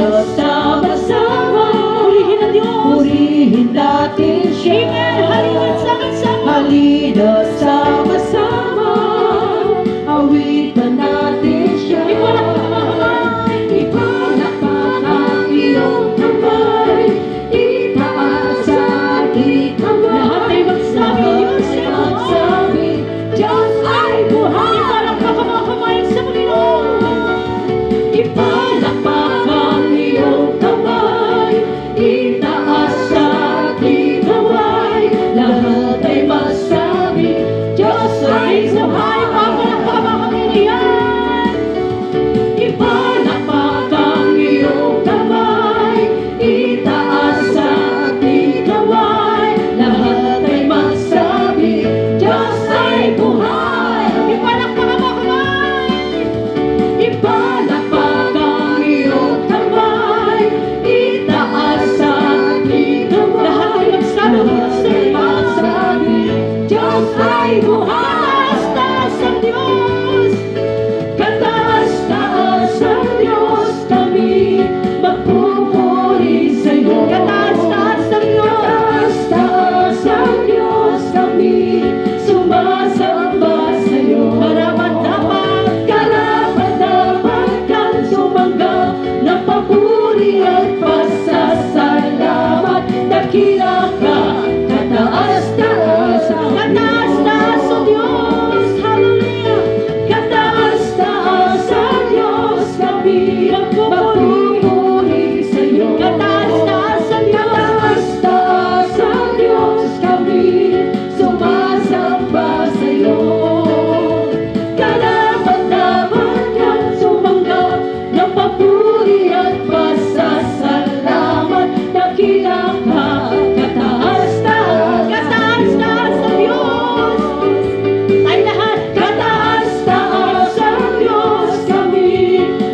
Halina sama-sama, purihin ang Diyos, purihin natin siya. Amen. Halina sama-sama, awitan natin siya. Ipalakpak ang iyong kamay, itaas at itawag. Lahat ay magsabi, Diyos ay buhay. Ipalakpak ang mga kamay sa Panginoon. Ipalakpak ang iyong kamay, itaas at itawag. Lahat ay magsabi, Diyos ay buhay. Ipalakpak ang Panginoon. Ipalakpak ang iyong kamay, itaas at itawag. Lahat ay magsabi, Diyos ay buhay. Ipalakpak ang mga kamay. Ipalakpak ang iyong kamay, itaas at itawag. Lahat ay magsabi, Diyos ay buhay. Kataas-taas ang Diyos, kataas-taas ang Diyos, kami magpupuri sa'yo. Kataas-taas ang Diyos, kataas-taas ang Diyos, kami sumasamba sa'yo. Karapat-dapat kang sumanggap ng papuri at pasasalamat. Dakila ka, kataas-taas, kataas-taas ang Diyos. Hallelujah! Kataas-taas ang Diyos, kami magpupuri sa'yo. Kataas-taas ang Diyos, kataas-taas ang Diyos, kami sumasamba sa'yo. Karapat-dapat kang sumanggap ng papuri at pasasalamat. Dakila ka, kataas-taas, kataas-taas ang Diyos. Tayo lahat, kataas-taas ang Diyos, kami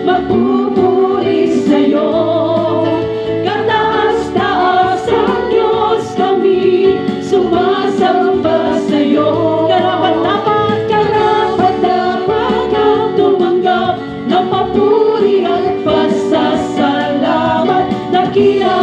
magpupuri sa'yo. Kataas-taas ang Diyos, kami sumasamba sa'yo. Karapat-dapat kang tumanggap ng papuri at pasasalamat. Dakila